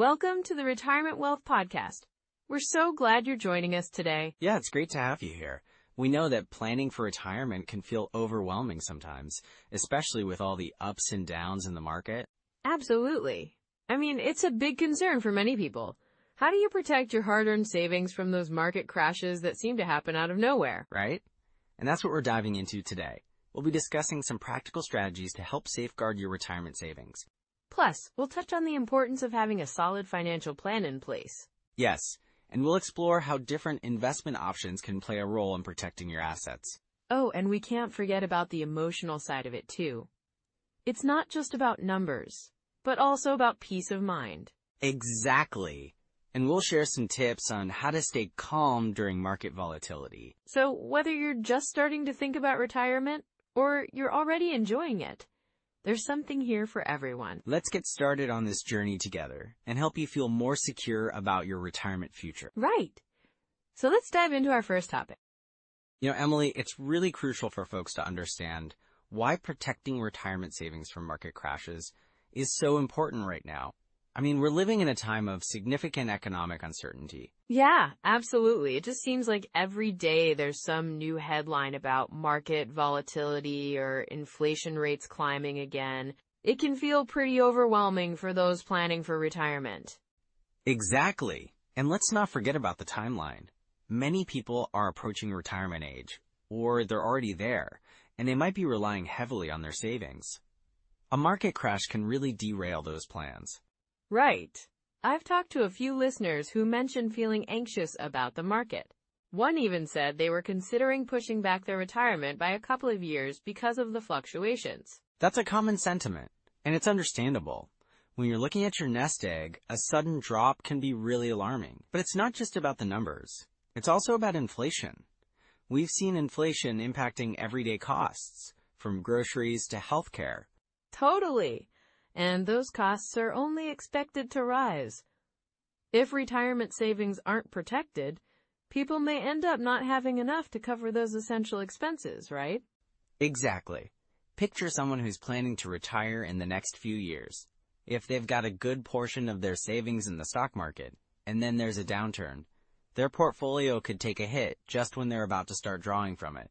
Welcome to the Retirement Wealth Podcast. We're so glad you're joining us today. Yeah, it's great to have you here. We know that planning for retirement can feel overwhelming sometimes, especially with all the ups and downs in the market. Absolutely. It's a big concern for many people. How do you protect your hard-earned savings from those market crashes that seem to happen out of nowhere? Right? And that's what we're diving into today. We'll be discussing some practical strategies to help safeguard your retirement savings. Plus, we'll touch on the importance of having a solid financial plan in place. Yes, and we'll explore how different investment options can play a role in protecting your assets. Oh, and we can't forget about the emotional side of it too. It's not just about numbers, but also about peace of mind. Exactly. And we'll share some tips on how to stay calm during market volatility. So whether you're just starting to think about retirement or you're already enjoying it, there's something here for everyone. Let's get started on this journey together and help you feel more secure about your retirement future. Right. So let's dive into our first topic. Emily, it's really crucial for folks to understand why protecting retirement savings from market crashes is so important right now. We're living in a time of significant economic uncertainty. Yeah, absolutely. It just seems like every day there's some new headline about market volatility or inflation rates climbing again. It can feel pretty overwhelming for those planning for retirement. Exactly. And let's not forget about the timeline. Many people are approaching retirement age, or they're already there, and they might be relying heavily on their savings. A market crash can really derail those plans. Right. I've talked to a few listeners who mentioned feeling anxious about the market. One even said they were considering pushing back their retirement by a couple of years because of the fluctuations. That's a common sentiment, and it's understandable. When you're looking at your nest egg, a sudden drop can be really alarming. But it's not just about the numbers. It's also about inflation. We've seen inflation impacting everyday costs, from groceries to healthcare. Totally. And those costs are only expected to rise. If retirement savings aren't protected, people may end up not having enough to cover those essential expenses, right? Exactly. Picture someone who's planning to retire in the next few years. If they've got a good portion of their savings in the stock market, and then there's a downturn, their portfolio could take a hit just when they're about to start drawing from it.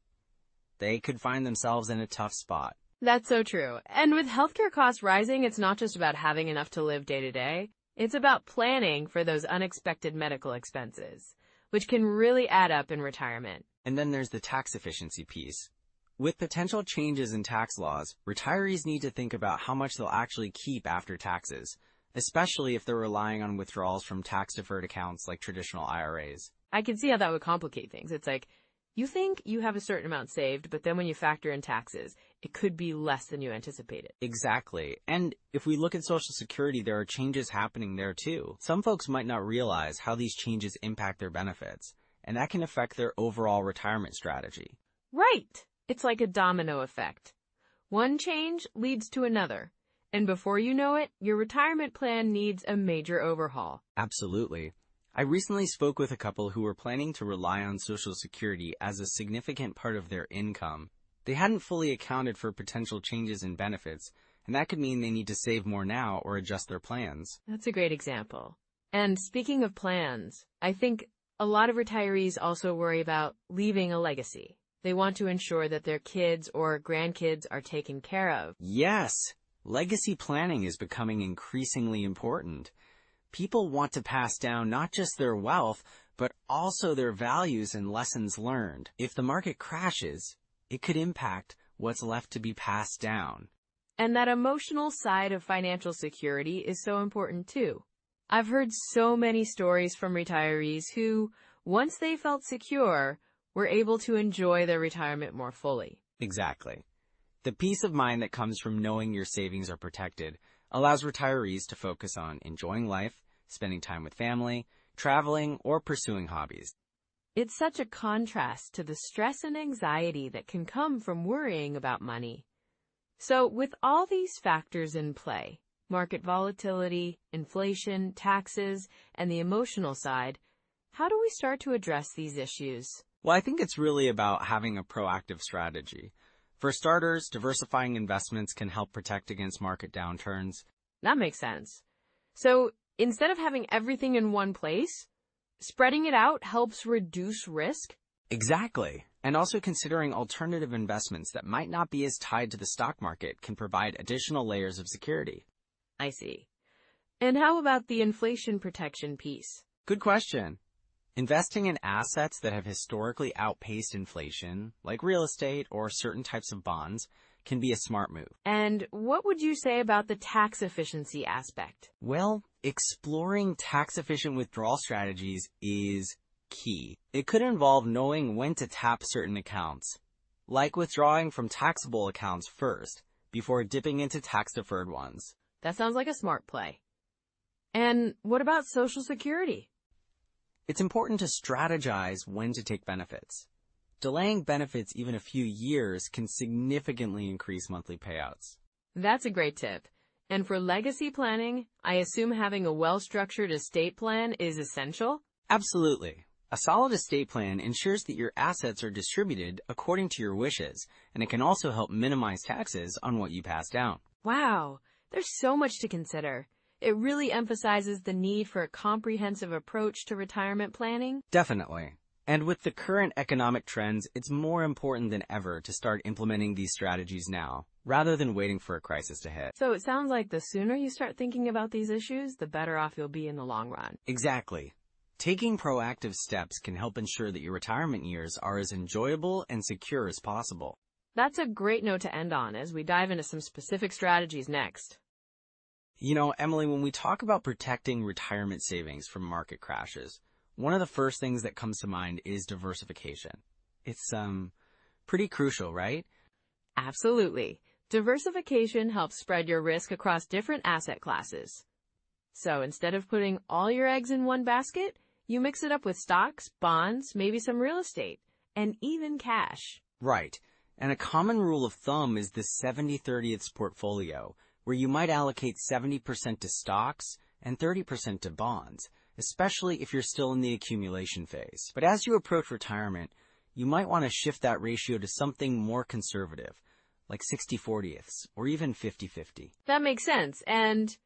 They could find themselves in a tough spot. That's so true. And with healthcare costs rising, it's not just about having enough to live day to day. It's about planning for those unexpected medical expenses, which can really add up in retirement. And then there's the tax efficiency piece. With potential changes in tax laws, retirees need to think about how much they'll actually keep after taxes, especially if they're relying on withdrawals from tax-deferred accounts like traditional IRAs. I can see how that would complicate things. It's like, you think you have a certain amount saved, but then when you factor in taxes, it could be less than you anticipated. Exactly. And if we look at Social Security, there are changes happening there too. Some folks might not realize how these changes impact their benefits, and that can affect their overall retirement strategy. Right. It's like a domino effect. One change leads to another, and before you know it, your retirement plan needs a major overhaul. Absolutely. I recently spoke with a couple who were planning to rely on Social Security as a significant part of their income. They hadn't fully accounted for potential changes in benefits, and that could mean they need to save more now or adjust their plans. That's a great example. And speaking of plans, I think a lot of retirees also worry about leaving a legacy. They want to ensure that their kids or grandkids are taken care of. Yes, legacy planning is becoming increasingly important. People want to pass down not just their wealth, but also their values and lessons learned. If the market crashes, it could impact what's left to be passed down. And that emotional side of financial security is so important too. I've heard so many stories from retirees who, once they felt secure, were able to enjoy their retirement more fully. Exactly. The peace of mind that comes from knowing your savings are protected allows retirees to focus on enjoying life, spending time with family, traveling, or pursuing hobbies. It's such a contrast to the stress and anxiety that can come from worrying about money. So with all these factors in play, market volatility, inflation, taxes, and the emotional side, how do we start to address these issues? Well, I think it's really about having a proactive strategy. For starters, diversifying investments can help protect against market downturns. That makes sense. So instead of having everything in one place, spreading it out helps reduce risk? Exactly. And also considering alternative investments that might not be as tied to the stock market can provide additional layers of security. I see. And how about the inflation protection piece? Good question. Investing in assets that have historically outpaced inflation, like real estate or certain types of bonds, can be a smart move. And what would you say about the tax efficiency aspect? Well, exploring tax-efficient withdrawal strategies is key. It could involve knowing when to tap certain accounts, like withdrawing from taxable accounts first, before dipping into tax-deferred ones. That sounds like a smart play. And what about Social Security? It's important to strategize when to take benefits. Delaying benefits even a few years can significantly increase monthly payouts. That's a great tip. And for legacy planning, I assume having a well-structured estate plan is essential? Absolutely. A solid estate plan ensures that your assets are distributed according to your wishes, and it can also help minimize taxes on what you pass down. Wow, there's so much to consider. It really emphasizes the need for a comprehensive approach to retirement planning. Definitely. And with the current economic trends, it's more important than ever to start implementing these strategies now, rather than waiting for a crisis to hit. So it sounds like the sooner you start thinking about these issues, the better off you'll be in the long run. Exactly. Taking proactive steps can help ensure that your retirement years are as enjoyable and secure as possible. That's a great note to end on as we dive into some specific strategies next. You know, Emily, when we talk about protecting retirement savings from market crashes, one of the first things that comes to mind is diversification. It's, pretty crucial, right? Absolutely. Diversification helps spread your risk across different asset classes. So instead of putting all your eggs in one basket, you mix it up with stocks, bonds, maybe some real estate, and even cash. Right. And a common rule of thumb is the 70-30ths portfolio, where you might allocate 70% to stocks and 30% to bonds, especially if you're still in the accumulation phase. But as you approach retirement, you might want to shift that ratio to something more conservative, like 60-40ths or even 50-50. That makes sense. And,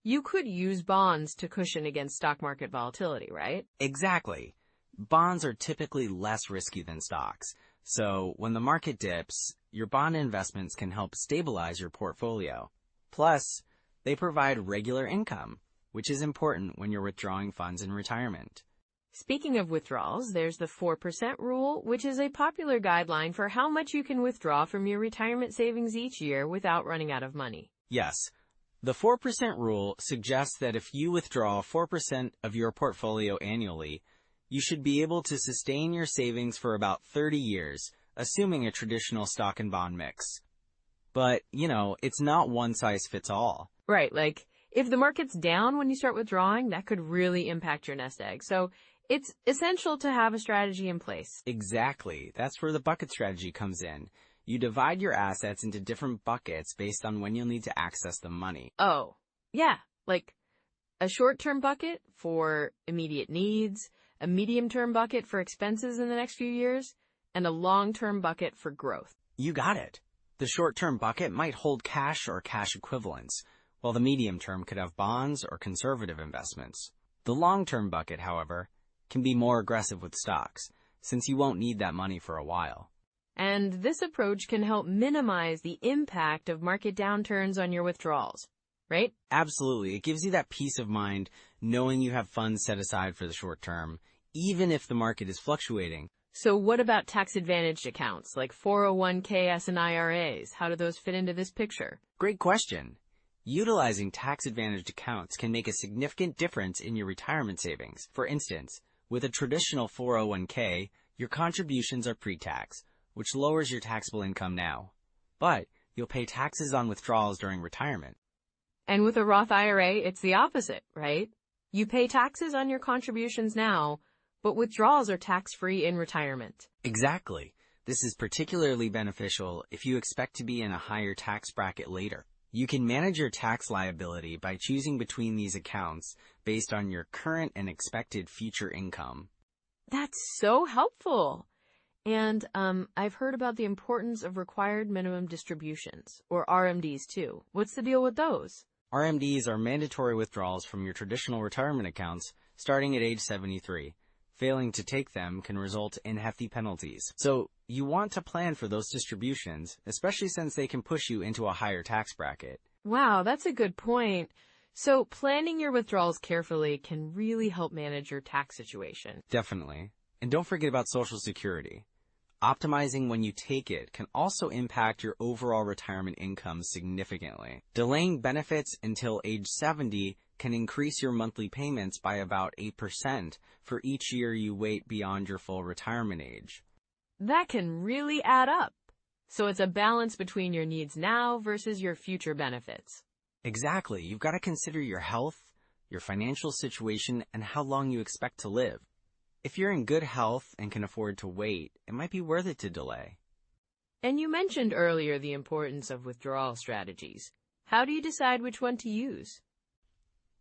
you could use bonds to cushion against stock market volatility, right? Exactly. Bonds are typically less risky than stocks. So when the market dips, your bond investments can help stabilize your portfolio. Plus, they provide regular income, which is important when you're withdrawing funds in retirement. Speaking of withdrawals, there's the 4% rule, which is a popular guideline for how much you can withdraw from your retirement savings each year without running out of money. Yes. The 4% rule suggests that if you withdraw 4% of your portfolio annually, you should be able to sustain your savings for about 30 years, assuming a traditional stock and bond mix. But, it's not one size fits all. Right, if the market's down when you start withdrawing, that could really impact your nest egg. So it's essential to have a strategy in place. Exactly. That's where the bucket strategy comes in. You divide your assets into different buckets based on when you'll need to access the money. Oh, yeah, a short-term bucket for immediate needs, a medium-term bucket for expenses in the next few years, and a long-term bucket for growth. You got it. The short-term bucket might hold cash or cash equivalents, while the medium-term could have bonds or conservative investments. The long-term bucket, however, can be more aggressive with stocks, since you won't need that money for a while. And this approach can help minimize the impact of market downturns on your withdrawals, right? Absolutely. It gives you that peace of mind knowing you have funds set aside for the short term, even if the market is fluctuating. So what about tax-advantaged accounts like 401ks and IRAs? How do those fit into this picture? Great question. Utilizing tax-advantaged accounts can make a significant difference in your retirement savings. For instance, with a traditional 401k, your contributions are pre-tax, which lowers your taxable income now. But you'll pay taxes on withdrawals during retirement. And with a Roth IRA, it's the opposite, right? You pay taxes on your contributions now, but withdrawals are tax-free in retirement. Exactly. This is particularly beneficial if you expect to be in a higher tax bracket later. You can manage your tax liability by choosing between these accounts based on your current and expected future income. That's so helpful. And I've heard about the importance of required minimum distributions, or RMDs too. What's the deal with those? RMDs are mandatory withdrawals from your traditional retirement accounts starting at age 73. Failing to take them can result in hefty penalties. So you want to plan for those distributions, especially since they can push you into a higher tax bracket. Wow, that's a good point. So planning your withdrawals carefully can really help manage your tax situation. Definitely. And don't forget about Social Security. Optimizing when you take it can also impact your overall retirement income significantly. Delaying benefits until age 70 can increase your monthly payments by about 8% for each year you wait beyond your full retirement age. That can really add up. So it's a balance between your needs now versus your future benefits. Exactly. You've got to consider your health, your financial situation, and how long you expect to live. If you're in good health and can afford to wait, it might be worth it to delay. And you mentioned earlier the importance of withdrawal strategies. How do you decide which one to use?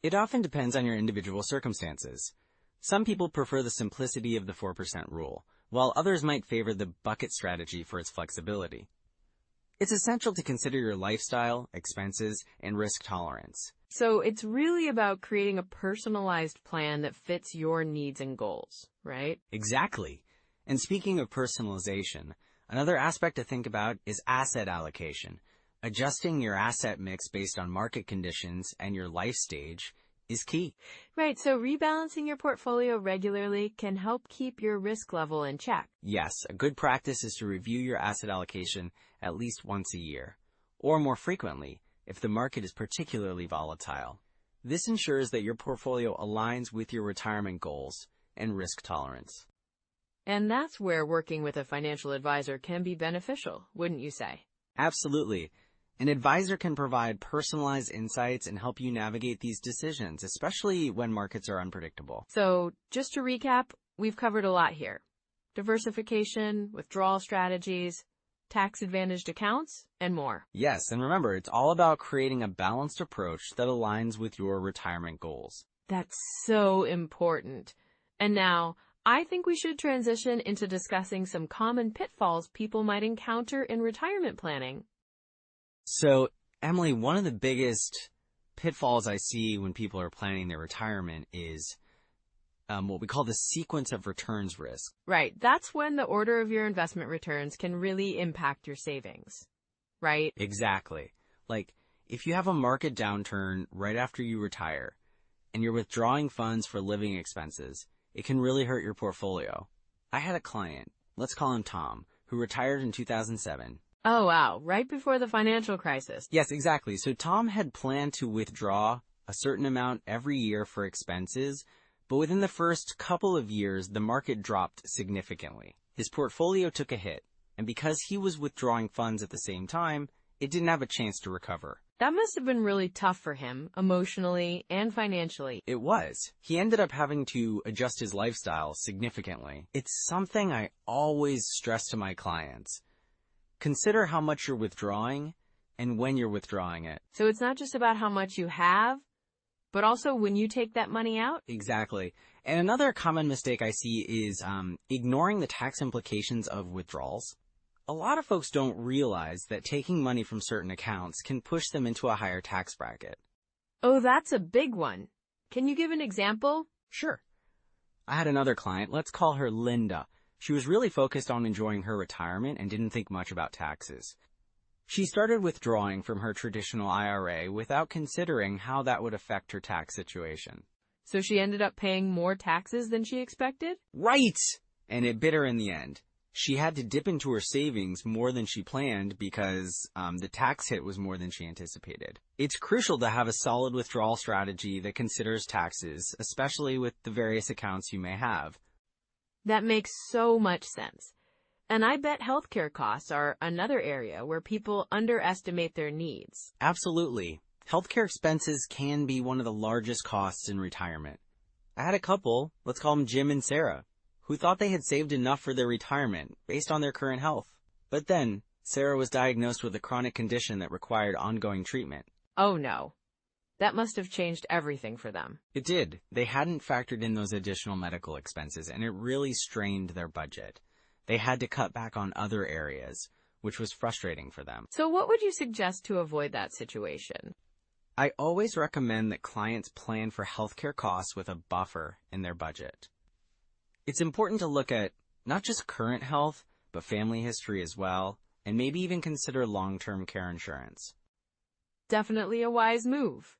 It often depends on your individual circumstances. Some people prefer the simplicity of the 4% rule, while others might favor the bucket strategy for its flexibility. It's essential to consider your lifestyle, expenses, and risk tolerance. So it's really about creating a personalized plan that fits your needs and goals, right? Exactly. And speaking of personalization, another aspect to think about is asset allocation. Adjusting your asset mix based on market conditions and your life stage is key. Right, so rebalancing your portfolio regularly can help keep your risk level in check. Yes, a good practice is to review your asset allocation at least once a year, or more frequently if the market is particularly volatile. This ensures that your portfolio aligns with your retirement goals and risk tolerance. And that's where working with a financial advisor can be beneficial, wouldn't you say? Absolutely. An advisor can provide personalized insights and help you navigate these decisions, especially when markets are unpredictable. So, just to recap, we've covered a lot here. Diversification, withdrawal strategies, tax-advantaged accounts, and more. Yes, and remember, it's all about creating a balanced approach that aligns with your retirement goals. That's so important. And now, I think we should transition into discussing some common pitfalls people might encounter in retirement planning. So, Emily, one of the biggest pitfalls I see when people are planning their retirement is what we call the sequence of returns risk. Right. That's when the order of your investment returns can really impact your savings, right? Exactly. Like, if you have a market downturn right after you retire and you're withdrawing funds for living expenses, it can really hurt your portfolio. I had a client, let's call him Tom, who retired in 2007. Oh, wow. Right before the financial crisis. Yes, exactly. So Tom had planned to withdraw a certain amount every year for expenses, but within the first couple of years, the market dropped significantly. His portfolio took a hit, and because he was withdrawing funds at the same time, it didn't have a chance to recover. That must have been really tough for him, emotionally and financially. It was. He ended up having to adjust his lifestyle significantly. It's something I always stress to my clients. Consider how much you're withdrawing and when you're withdrawing it. So it's not just about how much you have, but also when you take that money out? Exactly. And another common mistake I see is ignoring the tax implications of withdrawals. A lot of folks don't realize that taking money from certain accounts can push them into a higher tax bracket. Oh, that's a big one. Can you give an example? Sure. I had another client, let's call her Linda. She was really focused on enjoying her retirement and didn't think much about taxes. She started withdrawing from her traditional IRA without considering how that would affect her tax situation. So she ended up paying more taxes than she expected? Right! And it bit her in the end. She had to dip into her savings more than she planned because the tax hit was more than she anticipated. It's crucial to have a solid withdrawal strategy that considers taxes, especially with the various accounts you may have. That makes so much sense. And I bet healthcare costs are another area where people underestimate their needs. Absolutely. Healthcare expenses can be one of the largest costs in retirement. I had a couple, let's call them Jim and Sarah, who thought they had saved enough for their retirement based on their current health. But then, Sarah was diagnosed with a chronic condition that required ongoing treatment. Oh no. That must have changed everything for them. It did. They hadn't factored in those additional medical expenses, and it really strained their budget. They had to cut back on other areas, which was frustrating for them. So what would you suggest to avoid that situation? I always recommend that clients plan for healthcare costs with a buffer in their budget. It's important to look at not just current health, but family history as well, and maybe even consider long-term care insurance. Definitely a wise move.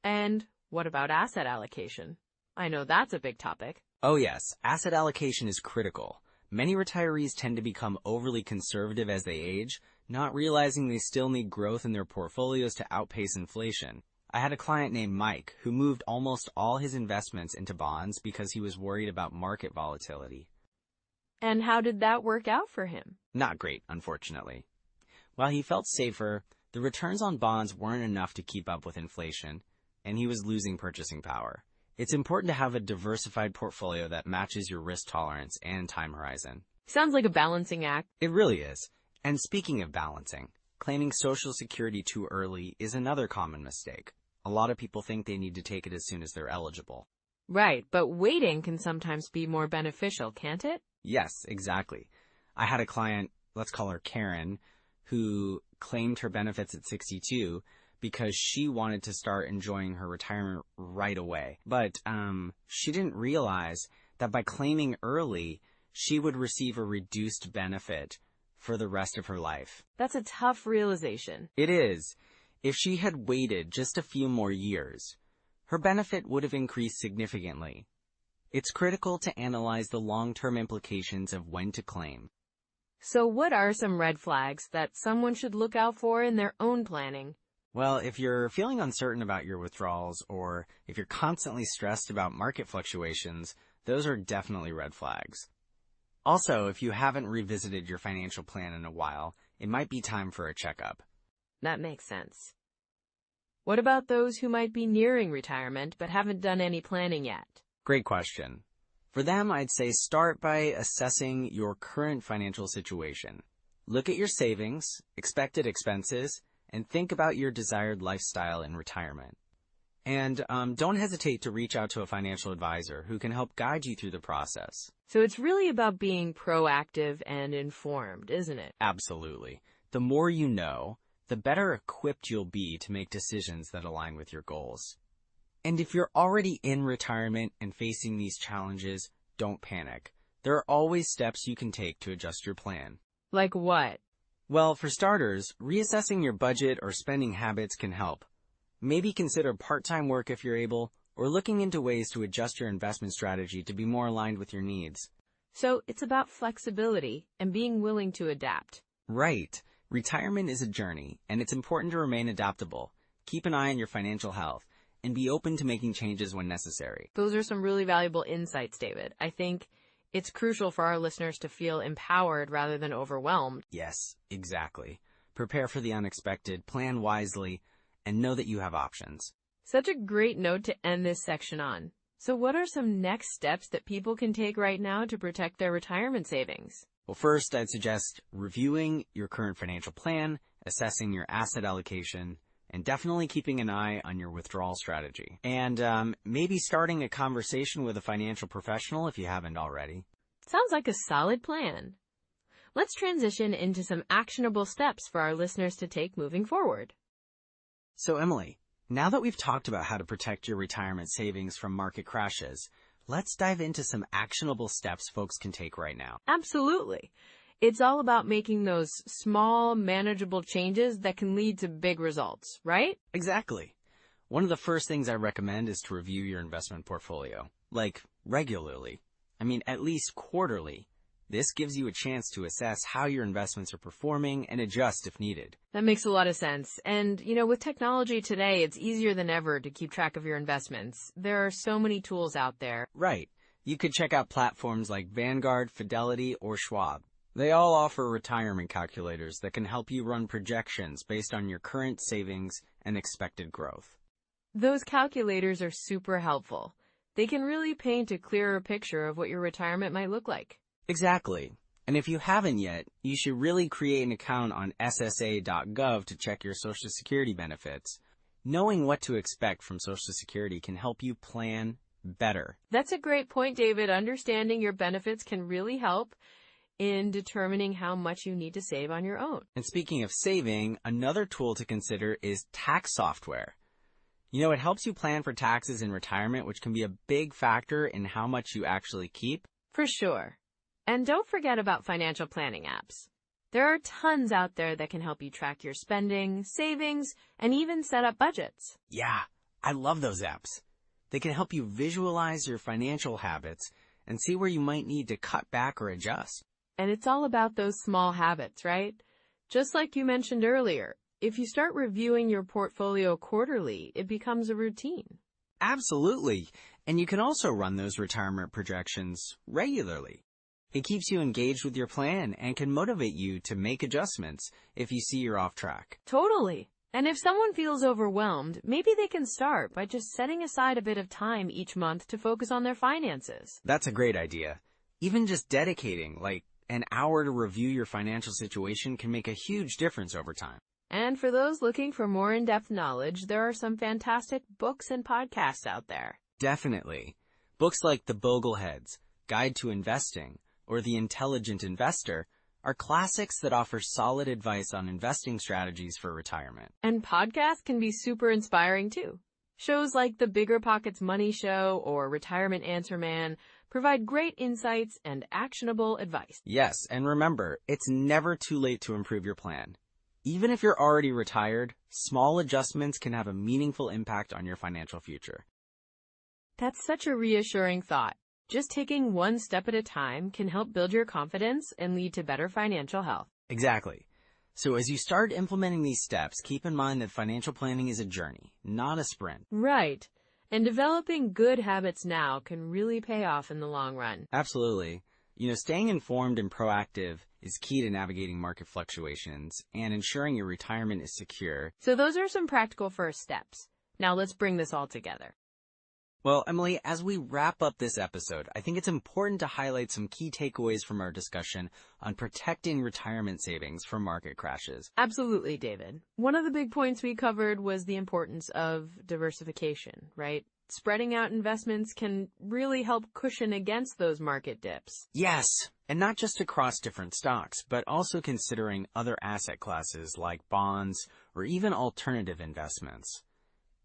And what about asset allocation? I know that's a big topic. Oh yes, asset allocation is critical. Many retirees tend to become overly conservative as they age, not realizing they still need growth in their portfolios to outpace inflation. I had a client named Mike who moved almost all his investments into bonds because he was worried about market volatility. And how did that work out for him? Not great, unfortunately. While he felt safer, the returns on bonds weren't enough to keep up with inflation, and he was losing purchasing power. It's important to have a diversified portfolio that matches your risk tolerance and time horizon. Sounds like a balancing act. It really is. And speaking of balancing, claiming Social Security too early is another common mistake. A lot of people think they need to take it as soon as they're eligible. Right, but waiting can sometimes be more beneficial, can't it? Yes, exactly. I had a client, let's call her Karen, who claimed her benefits at 62 because she wanted to start enjoying her retirement right away. But she didn't realize that by claiming early, she would receive a reduced benefit for the rest of her life. That's a tough realization. It is. If she had waited just a few more years, her benefit would have increased significantly. It's critical to analyze the long-term implications of when to claim. So what are some red flags that someone should look out for in their own planning? Well, if you're feeling uncertain about your withdrawals, or if you're constantly stressed about market fluctuations, those are definitely red flags. Also, if you haven't revisited your financial plan in a while, it might be time for a checkup. That makes sense. What about those who might be nearing retirement but haven't done any planning yet? Great question. For them, I'd say start by assessing your current financial situation. Look at your savings, expected expenses, and think about your desired lifestyle in retirement. And don't hesitate to reach out to a financial advisor who can help guide you through the process. So it's really about being proactive and informed, isn't it? Absolutely. The more you know, the better equipped you'll be to make decisions that align with your goals. And if you're already in retirement and facing these challenges, don't panic. There are always steps you can take to adjust your plan. Like what? Well, for starters, reassessing your budget or spending habits can help. Maybe consider part-time work if you're able, or looking into ways to adjust your investment strategy to be more aligned with your needs. So it's about flexibility and being willing to adapt. Right. Retirement is a journey, and it's important to remain adaptable. Keep an eye on your financial health, and be open to making changes when necessary. Those are some really valuable insights, David. I think it's crucial for our listeners to feel empowered rather than overwhelmed. Yes, exactly. Prepare for the unexpected, plan wisely, and know that you have options. Such a great note to end this section on. So what are some next steps that people can take right now to protect their retirement savings? Well, first, I'd suggest reviewing your current financial plan, assessing your asset allocation, and definitely keeping an eye on your withdrawal strategy. And maybe starting a conversation with a financial professional if you haven't already. Sounds like a solid plan. Let's transition into some actionable steps for our listeners to take moving forward. So, Emily, now that we've talked about how to protect your retirement savings from market crashes, let's dive into some actionable steps folks can take right now. Absolutely. It's all about making those small, manageable changes that can lead to big results, right? Exactly. One of the first things I recommend is to review your investment portfolio, like regularly. I mean, at least quarterly. This gives you a chance to assess how your investments are performing and adjust if needed. That makes a lot of sense. And, with technology today, it's easier than ever to keep track of your investments. There are so many tools out there. Right. You could check out platforms like Vanguard, Fidelity, or Schwab. They all offer retirement calculators that can help you run projections based on your current savings and expected growth. Those calculators are super helpful. They can really paint a clearer picture of what your retirement might look like. Exactly. And if you haven't yet, you should really create an account on ssa.gov to check your Social Security benefits. Knowing what to expect from Social Security can help you plan better. That's a great point, David. Understanding your benefits can really help in determining how much you need to save on your own. And speaking of saving, another tool to consider is tax software. It helps you plan for taxes in retirement, which can be a big factor in how much you actually keep. For sure. And don't forget about financial planning apps. There are tons out there that can help you track your spending, savings, and even set up budgets. Yeah, I love those apps. They can help you visualize your financial habits and see where you might need to cut back or adjust. And it's all about those small habits, right? Just like you mentioned earlier, if you start reviewing your portfolio quarterly, it becomes a routine. Absolutely. And you can also run those retirement projections regularly. It keeps you engaged with your plan and can motivate you to make adjustments if you see you're off track. Totally. And if someone feels overwhelmed, maybe they can start by just setting aside a bit of time each month to focus on their finances. That's a great idea. Even just dedicating, like, an hour to review your financial situation can make a huge difference over time. And for those looking for more in-depth knowledge, there are some fantastic books and podcasts out there. Definitely. Books like The Bogleheads, Guide to Investing, or The Intelligent Investor are classics that offer solid advice on investing strategies for retirement. And podcasts can be super inspiring too. Shows like The Bigger Pockets Money Show or Retirement Answer Man provide great insights and actionable advice. Yes, and remember, it's never too late to improve your plan. Even if you're already retired, small adjustments can have a meaningful impact on your financial future. That's such a reassuring thought. Just taking one step at a time can help build your confidence and lead to better financial health. Exactly. So as you start implementing these steps, keep in mind that financial planning is a journey, not a sprint. Right. And developing good habits now can really pay off in the long run. Absolutely. Staying informed and proactive is key to navigating market fluctuations and ensuring your retirement is secure. So those are some practical first steps. Now let's bring this all together. Well, Emily, as we wrap up this episode, I think it's important to highlight some key takeaways from our discussion on protecting retirement savings from market crashes. Absolutely, David. One of the big points we covered was the importance of diversification, right? Spreading out investments can really help cushion against those market dips. Yes, and not just across different stocks, but also considering other asset classes like bonds or even alternative investments.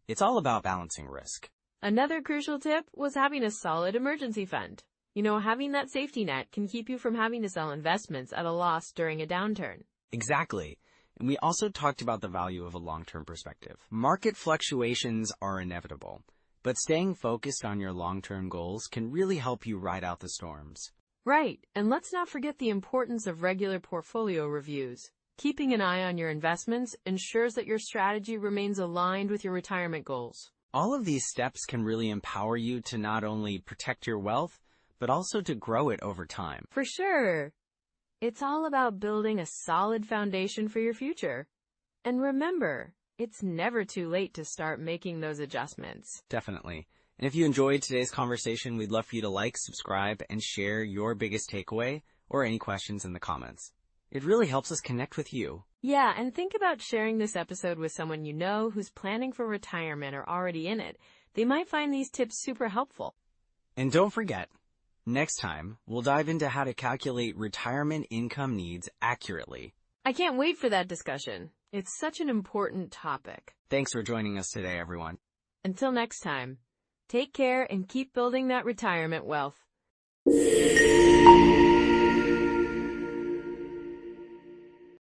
It's all about balancing risk. Another crucial tip was having a solid emergency fund. Having that safety net can keep you from having to sell investments at a loss during a downturn. Exactly. And we also talked about the value of a long-term perspective. Market fluctuations are inevitable, but staying focused on your long-term goals can really help you ride out the storms. Right. And let's not forget the importance of regular portfolio reviews. Keeping an eye on your investments ensures that your strategy remains aligned with your retirement goals. All of these steps can really empower you to not only protect your wealth, but also to grow it over time. For sure. It's all about building a solid foundation for your future. And remember, it's never too late to start making those adjustments. Definitely. And if you enjoyed today's conversation, we'd love for you to like, subscribe, and share your biggest takeaway or any questions in the comments. It really helps us connect with you. Yeah, and think about sharing this episode with someone you know who's planning for retirement or already in it. They might find these tips super helpful. And don't forget, next time, we'll dive into how to calculate retirement income needs accurately. I can't wait for that discussion. It's such an important topic. Thanks for joining us today, everyone. Until next time, take care and keep building that retirement wealth.